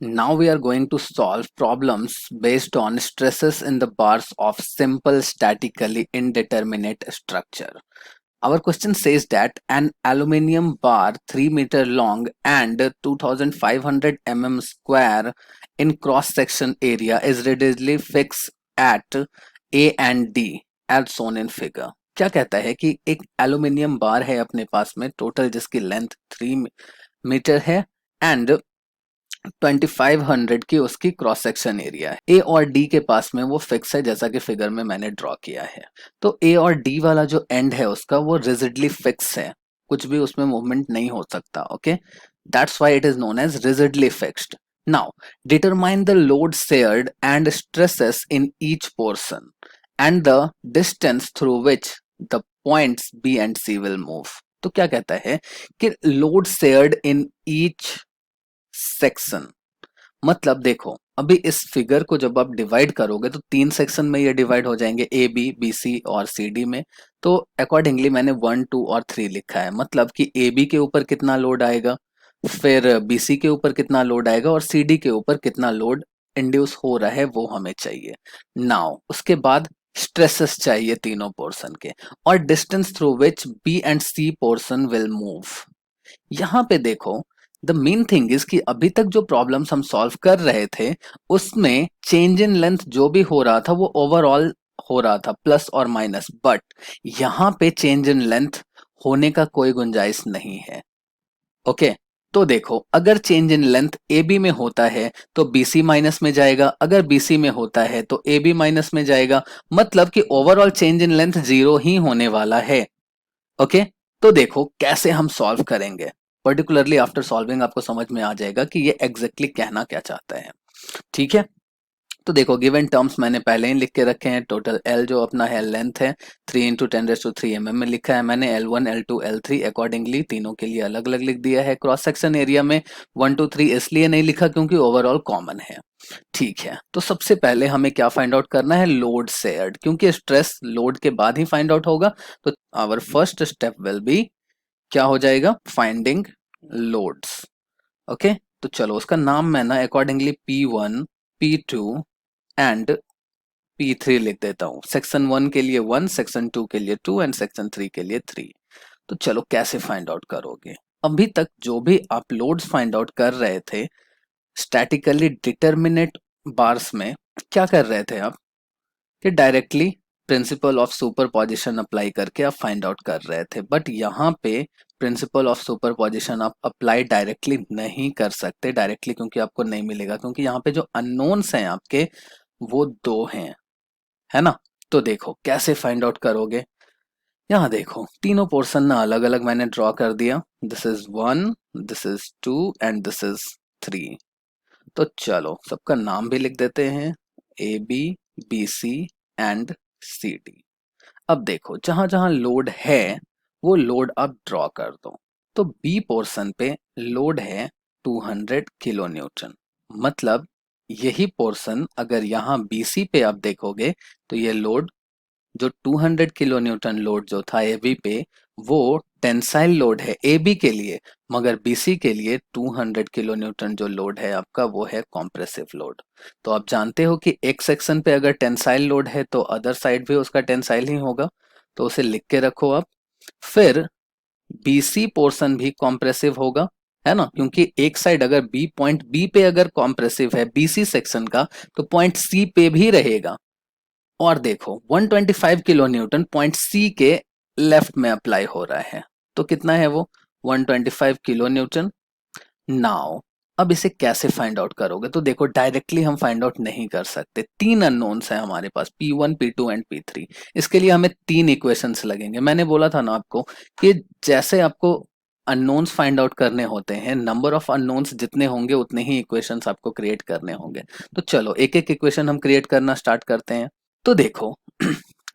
Now we are going to solve problems based on stresses in the bars of simple statically indeterminate structure. Our question says that an aluminium bar 3 meter long and 2500 square in cross section area is readily fixed at A and D as shown in figure. क्या कहता है कि एक aluminium बार है अपने पास में total जिसकी length 3 metre है एंड 2500 की उसकी क्रॉस सेक्शन एरिया है। ए और डी के पास में वो फिक्स है जैसा कि फिगर में मैंने ड्रॉ किया है। तो ए और डी वाला जो एंड है उसका वो रिजिडली फिक्स है, कुछ भी उसमें मूवमेंट नहीं हो सकता। Okay, that's why it is known as rigidly fixed. Now determine the load shared and stresses in each portion and the distance through which the points B and C will move. तो क्या कहता है कि load shared in each section, मतलब देखो अभी इस figure को जब आप डिवाइड करोगे तो 3 सेक्शन में ये डिवाइड हो जाएंगे, ए बी, बी सी और सी डी में। तो अकॉर्डिंगली मैंने 1, 2 और 3 लिखा है, मतलब कि ए बी के ऊपर कितना लोड आएगा, फिर बी सी के ऊपर कितना लोड आएगा और सी डी के ऊपर कितना लोड इंड्यूस हो रहा है वो हमें चाहिए। नाउ उसके बाद स्ट्रेसेस चाहिए तीनों पोर्शन के और distance through which B and C portion will move. यहाँ पे देखो द मेन थिंग इज कि अभी तक जो प्रॉब्लम्स हम सॉल्व कर रहे थे उसमें चेंज इन लेंथ जो भी हो रहा था वो ओवरऑल हो रहा था प्लस और माइनस, बट यहाँ पे चेंज इन लेंथ होने का कोई गुंजाइश नहीं है। ओके, तो देखो अगर change in length A B में होता है तो बी सी माइनस में जाएगा, अगर बी सी में होता है तो ए बी माइनस में जाएगा, मतलब कि ओवरऑल चेंज इन लेंथ 0 ही होने वाला है। ओके, तो देखो कैसे हम सॉल्व करेंगे, पर्टिकुलरली आफ्टर सॉल्विंग आपको समझ में आ जाएगा कि ये एग्जैक्टली कहना क्या चाहता है। ठीक है, तो देखो गिवन टर्म्स मैंने पहले ही लिख के रखे हैं। टोटल एल जो अपना है लेंथ है 3 इंटू 10⁻³ में लिखा है मैंने, L1 L2 L3 अकॉर्डिंगली तीनों के लिए अलग अलग लिख दिया है। क्रॉस सेक्शन एरिया में 1 2 3 इसलिए नहीं लिखा क्योंकि ओवरऑल कॉमन है। ठीक है, तो सबसे पहले हमें क्या फाइंड आउट करना है, लोड शेयर्ड, क्योंकि स्ट्रेस लोड के बाद ही फाइंड आउट होगा। तो our first step will be क्या हो जाएगा, फाइंडिंग लोड्स। ओके, तो चलो उसका नाम मैं ना accordingly P1 P2 and P3 लिख देता हूं। सेक्शन 1 के लिए 1, सेक्शन 2 के लिए 2 एंड सेक्शन 3 के लिए 3। तो चलो कैसे फाइंड आउट करोगे, अभी तक जो भी आप लोड्स फाइंड आउट कर रहे थे स्टैटिकली डिटरमिनेट बार्स में, क्या कर रहे थे आप कि directly principle of superposition apply करके आप फाइंड आउट कर रहे थे, बट यहाँ पे प्रिंसिपल ऑफ सुपरपोजिशन आप अप्लाई डायरेक्टली नहीं कर सकते डायरेक्टली, क्योंकि आपको नहीं मिलेगा, क्योंकि यहाँ पे जो अननोन्स हैं आपके वो 2 हैं, है ना। तो देखो कैसे फाइंड आउट करोगे, यहाँ देखो तीनों पोर्शन ना अलग अलग मैंने ड्रॉ कर दिया, this is 1, this is 2 and this is 3। तो चलो सबका नाम भी लिख देते हैं, A B, B C and C D. अब देखो जहां जहां लोड है वो लोड आप ड्रॉ कर दो। तो बी पोर्शन पे लोड है 200 किलो न्यूटन, मतलब यही पोर्शन अगर यहाँ बीसी पे आप देखोगे तो ये लोड जो 200 किलो न्यूटन लोड जो था एबी पे वो टेंसाइल लोड है एबी के लिए, मगर बीसी के लिए 200 किलो न्यूटन जो लोड है आपका वो है कॉम्प्रेसिव लोड। तो आप जानते हो कि एक सेक्शन पे अगर टेंसाइल लोड है तो अदर साइड भी उसका टेंसाइल ही होगा, तो उसे लिख के रखो आप। फिर बीसी पोर्शन भी कॉम्प्रेसिव होगा, है ना, क्योंकि एक साइड अगर बी पॉइंट बी पे अगर कॉम्प्रेसिव है बीसी सेक्शन का तो पॉइंट सी पे भी रहेगा। और देखो 125 किलो न्यूटन पॉइंट सी के लेफ्ट में अप्लाई हो रहा है, तो कितना है वो 125 किलो न्यूटन। नाउ अब इसे कैसे फाइंड आउट करोगे, तो देखो डायरेक्टली हम फाइंड आउट नहीं कर सकते, 3 अननोन्स हैं हमारे पास P1 P2 एंड P3। इसके लिए हमें 3 इक्वेशंस लगेंगे। मैंने बोला था ना आपको कि जैसे आपको अननोन्स फाइंड आउट करने होते हैं, नंबर ऑफ अननोन्स जितने होंगे उतने ही इक्वेशंस आपको क्रिएट करने होंगे। तो चलो एक एक इक्वेशन हम क्रिएट करना स्टार्ट करते हैं। तो देखो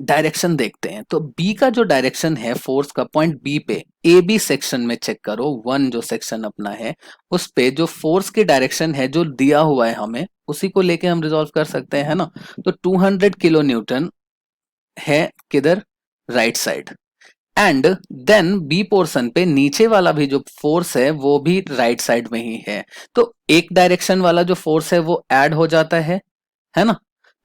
डायरेक्शन देखते हैं, तो बी का जो डायरेक्शन है फोर्स का पॉइंट बी पे ए बी सेक्शन में चेक करो, 1 जो सेक्शन अपना है उस पे जो फोर्स की डायरेक्शन है जो दिया हुआ है हमें उसी को लेके हम रिजॉल्व कर सकते हैं, है ना। तो 200 किलो न्यूटन है किधर, right side, and then B portion पे नीचे वाला भी जो फोर्स है वो भी राइट साइड में ही है, तो एक डायरेक्शन वाला जो फोर्स है वो ऐड हो जाता है ना।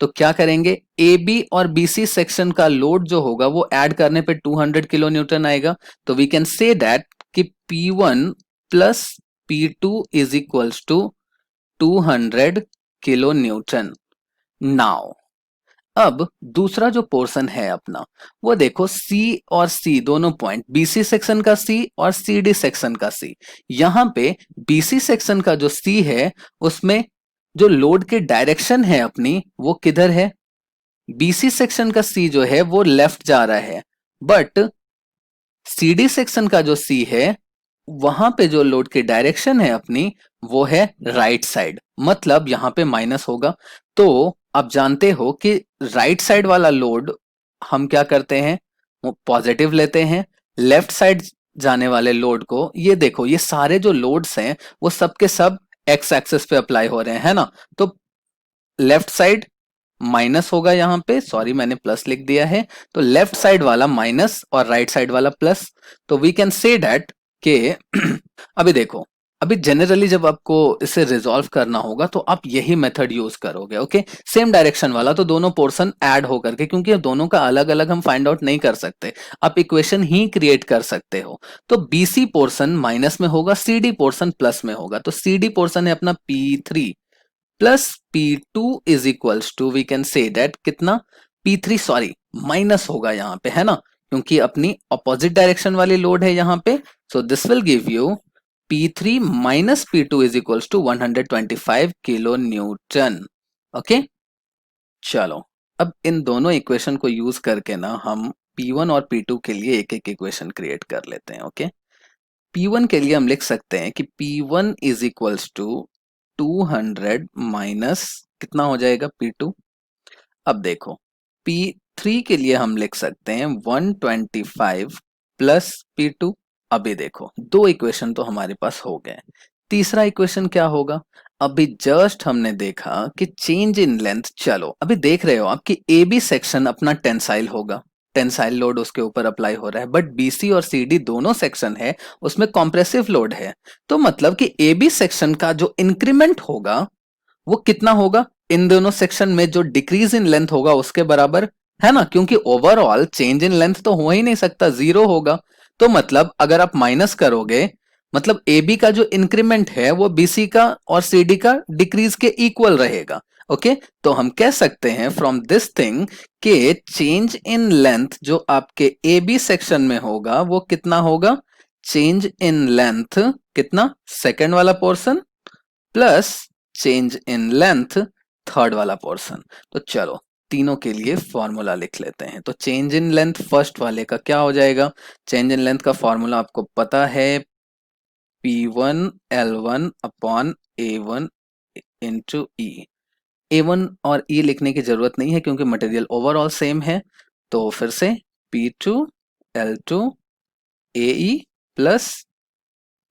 तो क्या करेंगे, ए बी और बी सी सेक्शन का लोड जो होगा वो ऐड करने पे 200 किलो न्यूटन आएगा। तो वी कैन से दैट कि P1 plus P2 is equals to 200 kilo newton. Now अब दूसरा जो पोर्शन है अपना, वो देखो सी और सी दोनों पॉइंट, बीसी सेक्शन का सी और सीडी सेक्शन का सी। यहां पे बीसी सेक्शन का जो सी है उसमें जो लोड की डायरेक्शन है अपनी वो किधर है, बीसी सेक्शन का सी जो है वो लेफ्ट जा रहा है, बट सीडी सेक्शन का जो सी है वहां पे जो लोड की डायरेक्शन है अपनी वो है राइट साइड, मतलब यहां पे माइनस होगा। तो आप जानते हो कि राइट साइड वाला लोड हम क्या करते हैं, वो पॉजिटिव लेते हैं। लेफ्ट साइड जाने वाले लोड को, ये देखो ये सारे जो लोड्स हैं वो सब के सब एक्स एक्सिस पे अप्लाई हो रहे हैं, है ना। तो लेफ्ट साइड माइनस होगा, यहां पे सॉरी मैंने प्लस लिख दिया है, तो लेफ्ट साइड वाला माइनस और राइट साइड वाला प्लस। तो वी कैन से दैट के अभी देखो, अभी जनरली जब आपको इसे रिजॉल्व करना होगा तो आप यही मेथड यूज करोगे, ओके। सेम डायरेक्शन वाला, तो दोनों पोर्शन ऐड होकर के, क्योंकि दोनों का अलग अलग हम फाइंड आउट नहीं कर सकते, आप इक्वेशन ही क्रिएट कर सकते हो। तो बीसी पोर्शन माइनस में होगा, सीडी पोर्शन प्लस में होगा। तो सीडी पोर्शन है अपना P3 plus P2 is equals to, we can say that कितना, P3 सॉरी माइनस होगा यहाँ पे, है ना, क्योंकि अपनी ऑपोजिट डायरेक्शन वाली लोड है यहाँ पे। So this will give you P3 minus P2 is equals to 125 kilo newton. Okay, चलो अब इन दोनों इक्वेशन को यूज करके ना हम P1 और P2 के लिए एक एक इक्वेशन क्रिएट कर लेते हैं, ओके। P1 के लिए हम लिख सकते हैं कि P1 is equals to 200 minus कितना हो जाएगा P2। अब देखो P3 के लिए हम लिख सकते हैं 125 प्लस P2। अभी देखो दो इक्वेशन तो हमारे पास हो गए, तीसरा इक्वेशन क्या होगा। अभी जस्ट हमने देखा कि चेंज इन लेंथ, चलो अभी देख रहे हो आप कि ए बी सेक्शन अपना टेंसाइल होगा, टेंसाइल लोड उसके ऊपर अप्लाई हो रहा है, बट बीसी और सीडी दोनों सेक्शन है उसमें कॉम्प्रेसिव लोड है। तो मतलब कि ए बी सेक्शन का जो इंक्रीमेंट होगा वो कितना होगा, इन दोनों सेक्शन में जो डिक्रीज इन लेंथ होगा उसके बराबर, है ना, क्योंकि ओवरऑल चेंज इन लेंथ तो हो ही नहीं सकता, जीरो होगा। तो मतलब अगर आप माइनस करोगे, मतलब ए बी का जो इंक्रीमेंट है वो बीसी का और सीडी का डिक्रीज के इक्वल रहेगा, ओके। तो हम कह सकते हैं फ्रॉम दिस थिंग के चेंज इन लेंथ जो आपके ए बी सेक्शन में होगा वो कितना होगा, चेंज इन लेंथ कितना, सेकेंड वाला portion plus change in length third वाला पोर्शन। तो चलो तीनों के लिए फॉर्मूला लिख लेते हैं। तो चेंज इन लेंथ फर्स्ट वाले का क्या हो जाएगा, चेंज इन लेंथ का फॉर्मूला आपको पता है, P1 L1 upon A1 into E। A1 और E लिखने की जरूरत नहीं है क्योंकि मटेरियल ओवरऑल सेम है। तो फिर से P2 L2 AE plus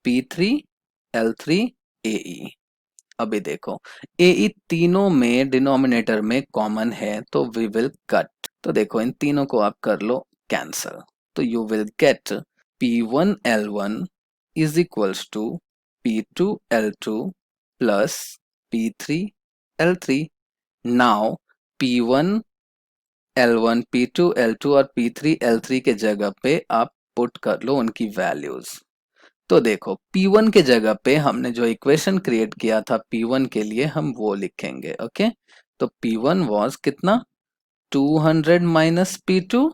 P3 L3 AE। अभी देखो ए तीनों में डिनोमिनेटर में कॉमन है तो वी विल कट, तो देखो इन तीनों को आप कर लो कैंसल। तो you will get P1 L1 is equals to P2 L2 plus P3 L3। Now P1 L1 P2 L2 और P3 L3 के जगह पे आप पुट कर लो उनकी वैल्यूज। तो देखो P1 के जगह पे हमने जो इक्वेशन क्रिएट किया था P1 के लिए हम वो लिखेंगे, ओके। तो P1 वाज कितना, 200 minus P2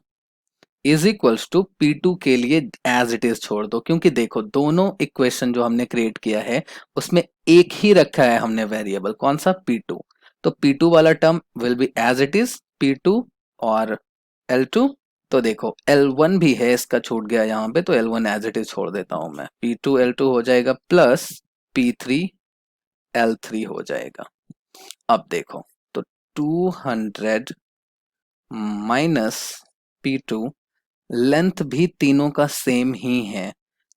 is equals to P2 के लिए एज इट इज छोड़ दो, क्योंकि देखो दोनों इक्वेशन जो हमने क्रिएट किया है उसमें एक ही रखा है हमने वेरिएबल, कौन सा, P2। तो P2 वाला term will be as it is P2 और L2। तो देखो L1 भी है, इसका छूट गया यहाँ पे, तो L1 एज इट इज छोड़ देता हूं मैं, P2 L2 हो जाएगा प्लस P3 L3 हो जाएगा। अब देखो तो 200 माइनस P2, लेंथ भी तीनों का सेम ही है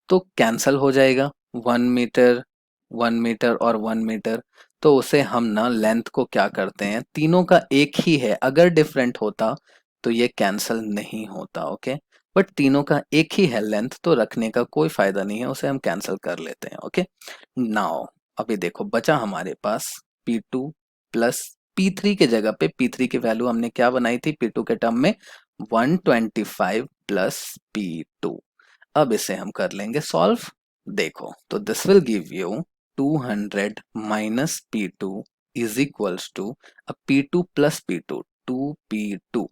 तो कैंसल हो जाएगा, 1 मीटर 1 मीटर और 1 मीटर। तो उसे हम ना लेंथ को क्या करते हैं, तीनों का एक ही है, अगर डिफरेंट होता तो ये कैंसल नहीं होता, ओके। बट तीनों का एक ही है लेंथ, तो रखने का कोई फायदा नहीं है, उसे हम कैंसिल कर लेते हैं। ओके, नाउ अभी देखो बचा हमारे पास P2 प्लस P3 के जगह पे P3 की वैल्यू हमने क्या बनाई थी P2 के टर्म में 125 प्लस P2। अब इसे हम कर लेंगे सॉल्व। देखो तो this will give you 200 minus P2 is equals to अब P2 plus P2 2P2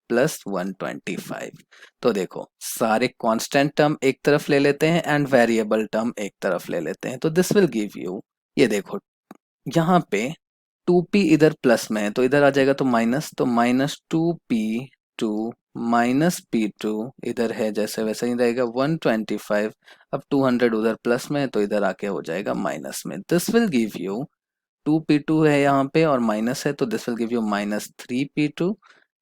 plus 125। तो देखो सारे कांस्टेंट टर्म एक तरफ ले लेते हैं एंड वेरिएबल टर्म एक तरफ ले लेते हैं, तो दिस विल गिव यू, ये देखो यहाँ पे 2p इधर प्लस में है तो इधर आ जाएगा तो माइनस, तो माइनस 2p2 माइनस P2 इधर है जैसे वैसे ही रहेगा 125। अब 200 उधर प्लस में है तो इधर आके हो जाएगा माइनस में। This will give you 2p2 है यहाँ पे और माइनस है तो this will give you minus 3p2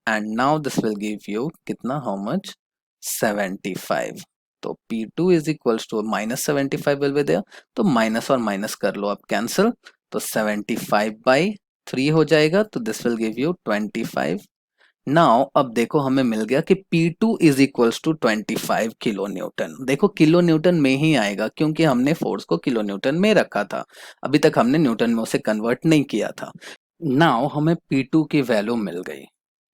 and now this will give you कितना, हाउ मच, 75। तो P2 is equals to minus 75 will be there, तो माइनस और माइनस कर लो आप कैंसिल, तो 75/3 हो जाएगा, तो this will give you 25। Now अब देखो हमें मिल गया कि P2 is equals to 25 kilo newton. देखो किलो न्यूटन में ही आएगा क्योंकि हमने फोर्स को किलो न्यूटन में रखा था, अभी तक हमने न्यूटन में उसे कन्वर्ट नहीं किया था। नाउ हमें P2 की वैल्यू मिल गई,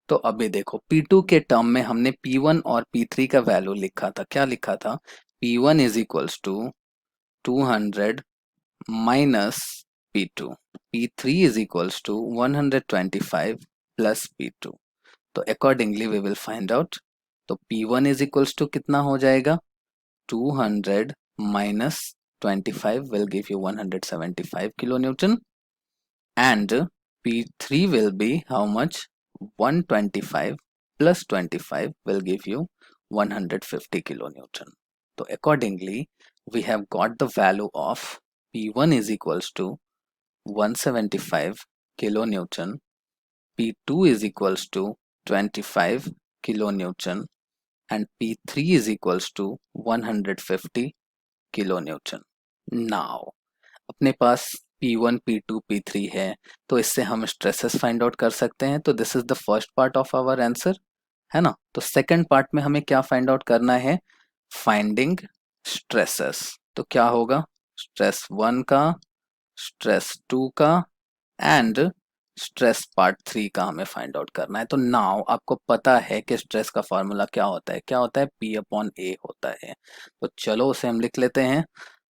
तो अभी देखो P2 के टर्म में हमने P1 और P3 का वैल्यू लिखा था, क्या लिखा था, P1 is equals to 200 minus P2, P3 is equals to 125 plus P2। तो accordingly we will find out, तो P1 is equals to कितना हो जाएगा 200 minus 25 will give you 175 kilonewton and P3 will be how much 125 plus 25 will give you 150 kilonewton। तो accordingly we have got the value of P1 is equals to 175 kilonewton, P2 is equals to 25 kilonewton and P3 is equals to 150 kilonewton। Now अपने पास P1 P2 P3 है तो इससे हम stresses find out कर सकते हैं, तो this is the first part of our answer, है ना। तो सेकंड पार्ट में हमें क्या फाइंड आउट करना है, फाइंडिंग स्ट्रेसेस। तो क्या होगा, स्ट्रेस 1 का, स्ट्रेस 2 का एंड स्ट्रेस पार्ट 3 का हमें फाइंड आउट करना है। तो नाउ आपको पता है कि स्ट्रेस का फॉर्मूला क्या होता है, क्या होता है, P/A होता है। तो चलो उसे हम लिख लेते हैं।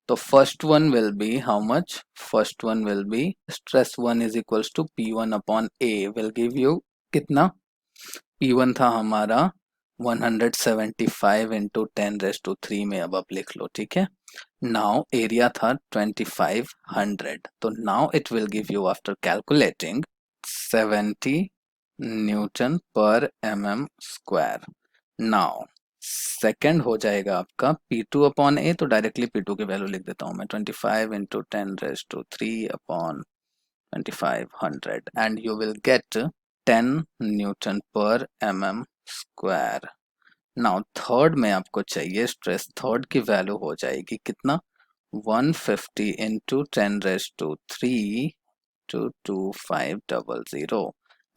तो first one will be how much, first one will be stress 1 is equals to P1/A will give you कितना, P1 था हमारा 175 इंटू 10⁻³ में, अब आप लिख लो, ठीक है। नाउ एरिया था 2500, तो now it will give you after calculating 70 Newton पर mm²। नाउ सेकेंड हो जाएगा आपका P2/A, तो डायरेक्टली P2 की वैल्यू लिख देता हूं मैं 25 into 10⁻³ upon 2500 and you will gate 10 Newton पर mm²। नाउ थर्ड में आपको चाहिए स्ट्रेस, थर्ड की वैल्यू हो जाएगी कितना, 150 into 10⁻³ to 2500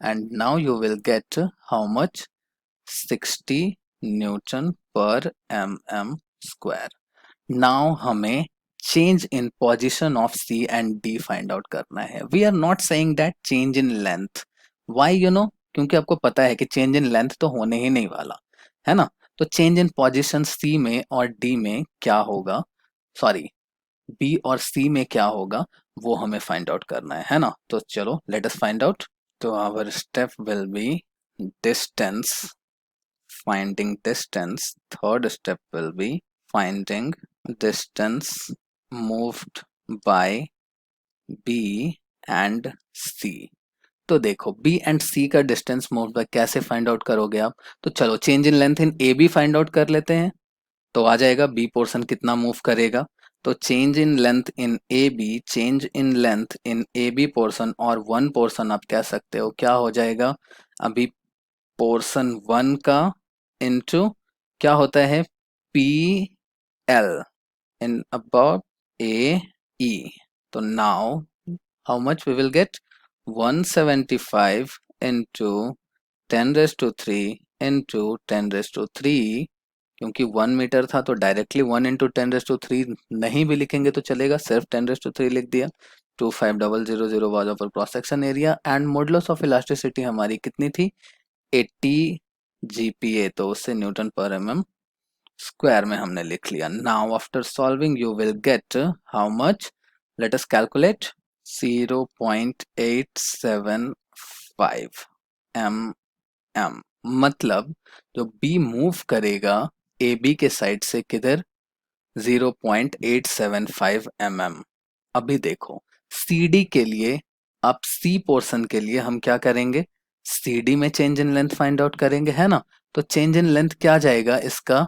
and now you will get how much, 60 newton पर mm²। नाउ हमें change in position of C and D find out करना है। We are not saying that change in length, why you know, क्योंकि आपको पता है कि change in length तो होने ही नहीं वाला है ना। तो चेंज इन पोजीशन C में और D में क्या होगा, सॉरी B और C में क्या होगा वो हमें फाइंड आउट करना है ना। तो चलो लेट अस फाइंड आउट। तो our step will be distance, finding distance, third step will be finding distance moved by B and C। तो देखो B एंड C का डिस्टेंस मूव बाय कैसे फाइंड आउट करोगे आप, तो चलो change in length in AB find out कर लेते हैं। तो आ जाएगा B पोर्शन कितना मूव करेगा, तो change in length in AB, change in length in AB portion और वन पोर्शन आप कह सकते हो क्या हो जाएगा, अभी पोर्शन 1 का इंटू क्या होता है PL इन अबाउट AE। तो now how much we will get 175 into 10⁻³ into 10⁻³ क्योंकि 1 मीटर था तो डायरेक्टली 1 × 10⁻³ नहीं भी लिखेंगे तो चलेगा, सिर्फ 10⁻³ लिख दिया। 25000 was our cross section area and modulus of elasticity हमारी कितनी थी, 80 GPa, तो उससे न्यूटन पर mm स्क्वायर में हमने लिख लिया। Now after solving you will gate how much, let us calculate 0.875 mm, मतलब जो B मूव करेगा ए बी के साइड से किधर, 0.875 mm। अभी देखो सी डी के लिए, अब सी पोर्शन के लिए हम क्या करेंगे, सी डी में change in length find out करेंगे, है ना। तो चेंज इन लेंथ क्या जाएगा, इसका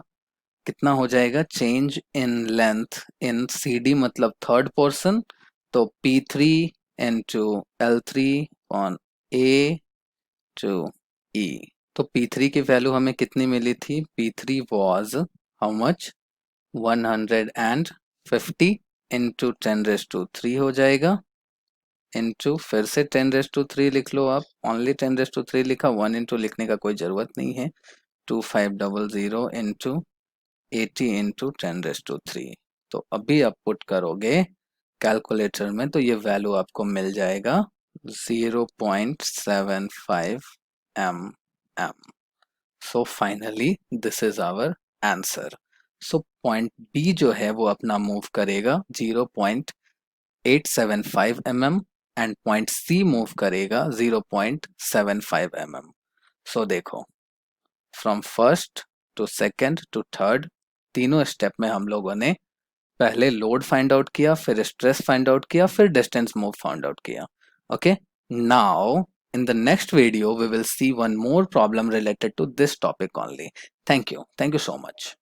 कितना हो जाएगा, change in length in C D मतलब थर्ड पोर्शन, तो P3 into L3 on A to E। तो P3 की वैल्यू हमें कितनी मिली थी, P3 was how much, 150 into 10⁻³ हो जाएगा, इंटू फिर से 10⁻³ लिख लो आप, ओनली 10⁻³ लिखा, 1 इंटू लिखने का कोई जरूरत नहीं है। 2500 इंटू 80 इंटू 10⁻³। तो अभी आप पुट करोगे कैलकुलेटर में तो ये वैल्यू आपको मिल जाएगा 0.75 mm। So finally this is our answer. So point B जो है वो अपना मूव करेगा 0.875 mm and point C move करेगा 0.75 mm। सो देखो from first to second to third, तीनों स्टेप में हम लोगों ने पहले लोड फाइंड आउट किया, फिर स्ट्रेस फाइंड आउट किया, फिर डिस्टेंस मूव फाइंड आउट किया। Okay, now in the next video we will see one more problem related to this topic only. Thank you so much.